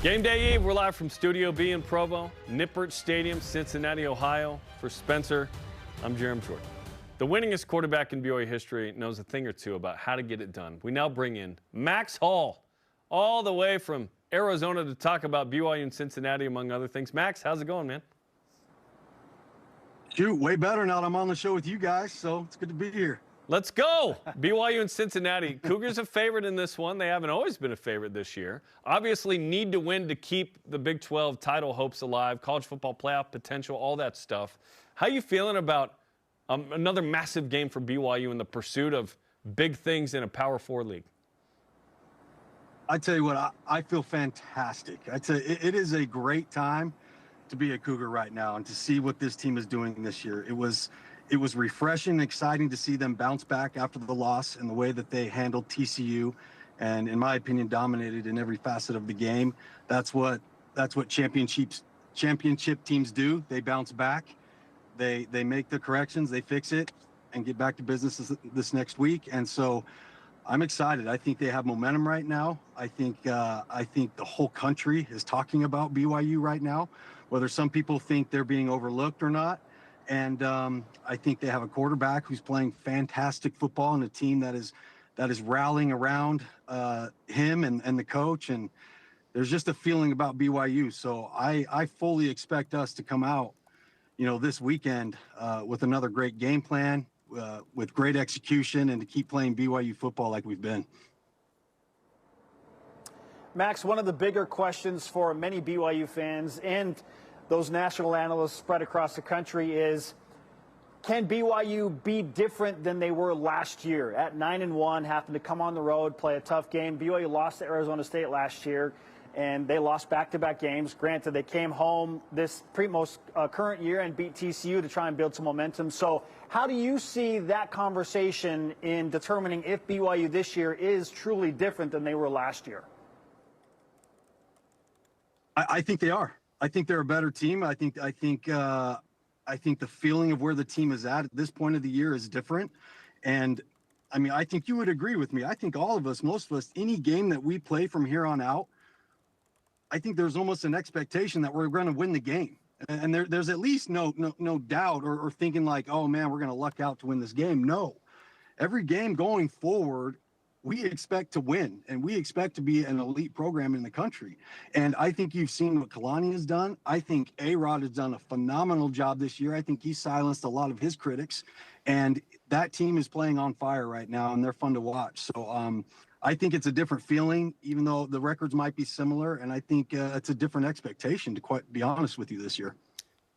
Game day eve, we're live from Studio B in Provo, Nippert Stadium, Cincinnati, Ohio. For Spencer, I'm Jeremy Jordan. The winningest quarterback in BYU history knows a thing or two about how to get it done. We now bring in Max Hall, all the way from Arizona to talk about BYU and Cincinnati, among other things. Max, how's it going, man? Shoot, way better now that I'm on the show with you guys, so it's good to be here. Let's go. BYU and Cincinnati. Cougars a favorite in this one. They haven't always been a favorite this year. Obviously need to win to keep the Big 12 title hopes alive, college football playoff potential, all that stuff. How you feeling about another massive game for BYU in the pursuit of big things in a Power 4 league? I tell you what, I feel fantastic. I tell you, it is a great time to be a Cougar right now and to see what this team is doing this year. It was refreshing and exciting to see them bounce back after the loss and the way that they handled TCU and, in my opinion, dominated in every facet of the game. That's what championship teams do. They bounce back. They make the corrections, they fix it, and get back to business this next week. And so I'm excited. I think they have momentum right now. I think the whole country is talking about BYU right now, whether some people think they're being overlooked or not. And I think they have a quarterback who's playing fantastic football and a team that is rallying around him and the coach. And there's just a feeling about BYU. So I fully expect us to come out, this weekend with another great game plan, with great execution, and to keep playing BYU football like we've been. Max, one of the bigger questions for many BYU fans and those national analysts spread across the country is, can BYU be different than they were last year at 9-1, having to come on the road, play a tough game? BYU lost to Arizona State last year, and they lost back-to-back games. Granted, they came home this most current year and beat TCU to try and build some momentum. So how do you see that conversation in determining if BYU this year is truly different than they were last year? I think they are. I think they're a better team. I think the feeling of where the team is at this point of the year is different. And I mean, I think you would agree with me. I think all of us, most of us, any game that we play from here on out, I think there's almost an expectation that we're going to win the game. And there's at least no doubt or thinking like, oh man, we're going to luck out to win this game. No, every game going forward, we expect to win, and we expect to be an elite program in the country. And I think you've seen what Kalani has done. I think A-Rod has done a phenomenal job this year. I think he silenced a lot of his critics, and that team is playing on fire right now, and they're fun to watch. So I think it's a different feeling, even though the records might be similar, and I think it's a different expectation, to quite be honest with you, this year.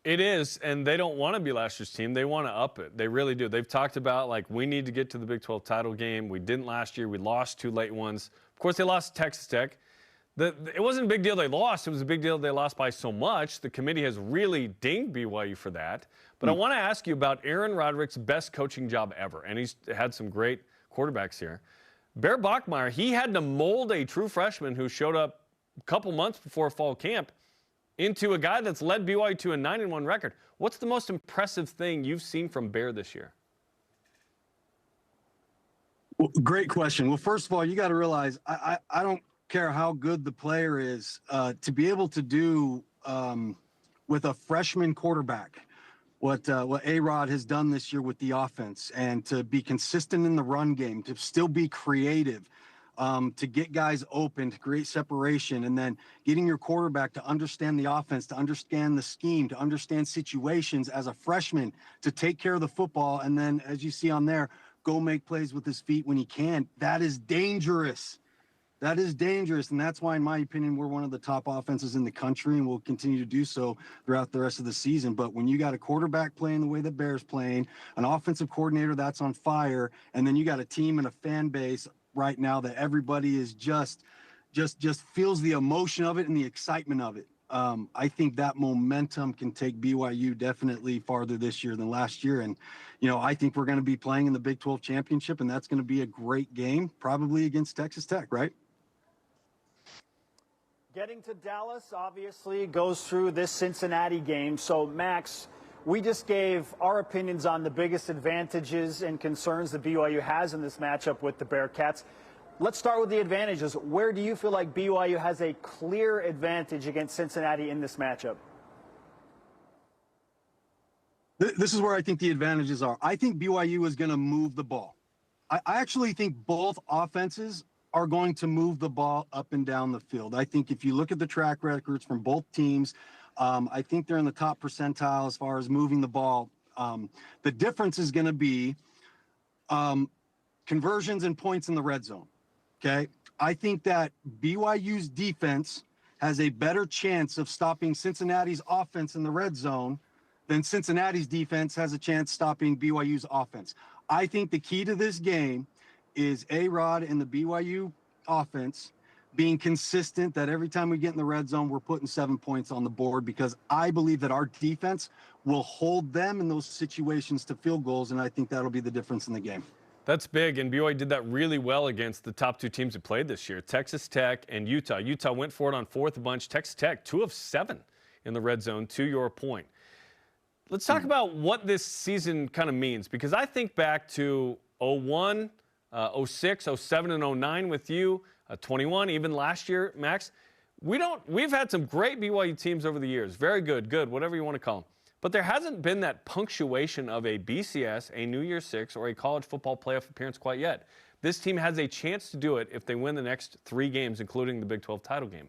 It is, and they don't want to be last year's team. They want to up it. They really do. They've talked about, like, we need to get to the Big 12 title game. We didn't last year. We lost 2 late ones. Of course, they lost to Texas Tech. It wasn't a big deal they lost. It was a big deal they lost by so much. The committee has really dinged BYU for that. But I want to ask you about Aaron Roderick's best coaching job ever, and he's had some great quarterbacks here. Bear Bachmeier, he had to mold a true freshman who showed up a couple months before fall camp into a guy that's led BYU to a 9-1 record. What's the most impressive thing you've seen from Bear this year? Well, great question. Well, first of all, you got to realize I don't care how good the player is, to be able to do with a freshman quarterback what A-Rod has done this year with the offense, and to be consistent in the run game, to still be creative, to get guys open, to create separation, and then getting your quarterback to understand the offense, to understand the scheme, to understand situations as a freshman, to take care of the football, and then, as you see on there, go make plays with his feet when he can. That is dangerous. That is dangerous, and that's why, in my opinion, we're one of the top offenses in the country, and we'll continue to do so throughout the rest of the season. But when you got a quarterback playing the way that Bear's playing, an offensive coordinator that's on fire, and then you got a team and a fan base right now that everybody is just feels the emotion of it and the excitement of it. I think that momentum can take BYU definitely farther this year than last year. And, I think we're going to be playing in the Big 12 championship, and that's going to be a great game, probably against Texas Tech, right? Getting to Dallas, obviously, goes through this Cincinnati game. So, Max, we just gave our opinions on the biggest advantages and concerns that BYU has in this matchup with the Bearcats. let's start with the advantages. Where do you feel like BYU has a clear advantage against Cincinnati in this matchup? This is where I think the advantages are. I think BYU is going to move the ball. I actually think both offenses are going to move the ball up and down the field. I think if you look at the track records from both teams, I think they're in the top percentile as far as moving the ball. The difference is going to be conversions and points in the red zone. Okay. I think that BYU's defense has a better chance of stopping Cincinnati's offense in the red zone than Cincinnati's defense has a chance stopping BYU's offense. I think the key to this game is A-Rod and the BYU offense being consistent, that every time we get in the red zone, we're putting 7 points on the board, because I believe that our defense will hold them in those situations to field goals, and I think that'll be the difference in the game. That's big, and BYU did that really well against the top two teams that played this year, Texas Tech and Utah. Utah went for it on fourth a bunch. Texas Tech, 2 of 7 in the red zone, to your point. Let's talk about what this season kind of means, because I think back to 01, 06, 07, and 09 with you, 21, even last year, Max. We've had some great BYU teams over the years. Very good, whatever you want to call them. But there hasn't been that punctuation of a BCS, a New Year's Six, or a college football playoff appearance quite yet. This team has a chance to do it if they win the next 3 games, including the Big 12 title game.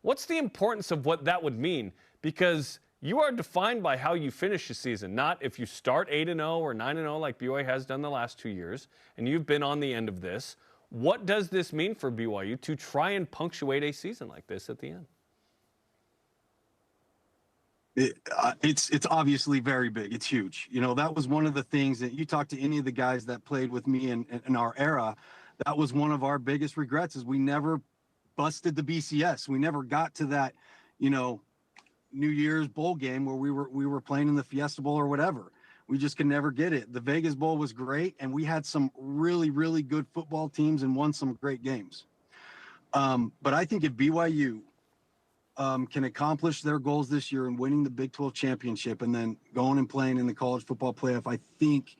What's the importance of what that would mean? Because you are defined by how you finish the season, not if you start 8-0 or 9-0 like BYU has done the last 2 years, and you've been on the end of this. What does this mean for BYU to try and punctuate a season like this at the end? It's obviously very big. It's huge. You know, that was one of the things that you talk to any of the guys that played with me in our era. That was one of our biggest regrets, is we never busted the BCS. We never got to that, you know, New Year's bowl game where we were playing in the Fiesta Bowl or whatever. We just could never get it. The Vegas Bowl was great, and we had some really, really good football teams and won some great games. But I think if BYU can accomplish their goals this year and winning the Big 12 championship and then going and playing in the college football playoff, I think,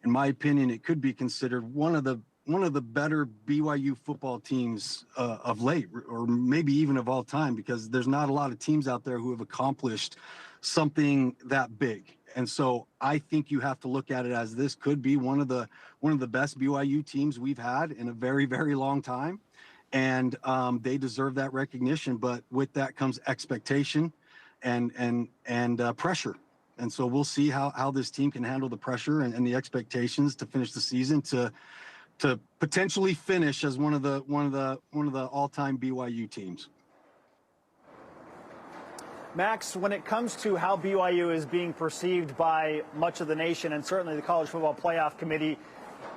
in my opinion, it could be considered one of the better BYU football teams of late, or maybe even of all time, because there's not a lot of teams out there who have accomplished something that big. And so I think you have to look at it as this could be one of the best BYU teams we've had in a very, very long time. And they deserve that recognition. But with that comes expectation and pressure. And so we'll see how this team can handle the pressure and the expectations to finish the season, to potentially finish as one of the all-time BYU teams. Max, when it comes to how BYU is being perceived by much of the nation and certainly the College Football Playoff Committee,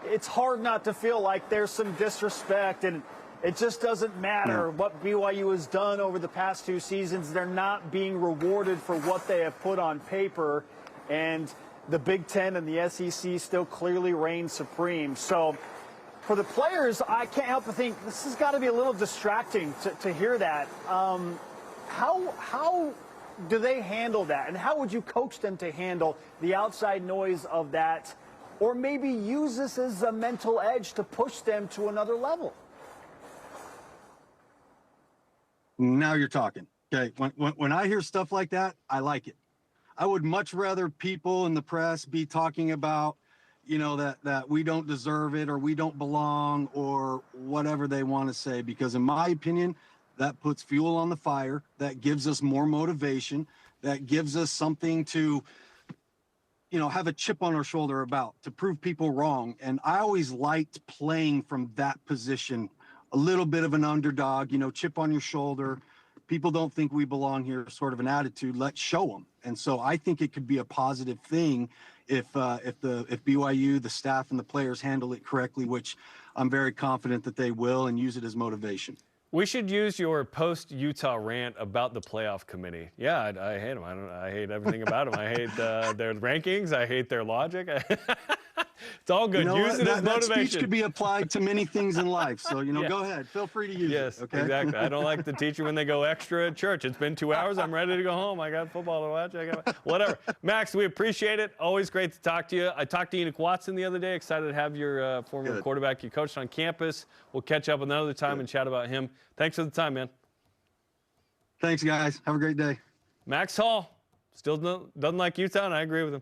it's hard not to feel like there's some disrespect, and it just doesn't matter what BYU has done over the past 2 seasons. They're not being rewarded for what they have put on paper, and the Big Ten and the SEC still clearly reign supreme. So for the players, I can't help but think this has got to be a little distracting to hear that. How do they handle that, and how would you coach them to handle the outside noise of that, or maybe use this as a mental edge to push them to another level? Now you're talking. Okay, when I hear stuff like that, I like it. I would much rather people in the press be talking about, you know, that we don't deserve it or we don't belong or whatever they want to say, because in my opinion, that puts fuel on the fire. That gives us more motivation. That gives us something to, you know, have a chip on our shoulder about, to prove people wrong. And I always liked playing from that position, a little bit of an underdog, you know, chip on your shoulder. People don't think we belong here, sort of an attitude. Let's show them. And so I think it could be a positive thing if BYU, the staff and the players handle it correctly, which I'm very confident that they will, and use it as motivation. We should use your post-Utah rant about the playoff committee. Yeah, I hate them. I hate everything about them. I hate their rankings. I hate their logic. It's all good. You know, Use it as that motivation. speech could be applied to many things in life. So, Yeah. go ahead. Feel free to use Yes, it. Okay. exactly. I don't like the teacher when they go extra at church. It's been 2 hours. I'm ready to go home. I got football to watch. I got whatever. Max, we appreciate it. Always great to talk to you. I talked to Enoch Watson the other day. Excited to have your former quarterback you coached on campus. We'll catch up another time and chat about him. Thanks for the time, man. Thanks, guys. Have a great day. Max Hall still doesn't like Utah, and I agree with him.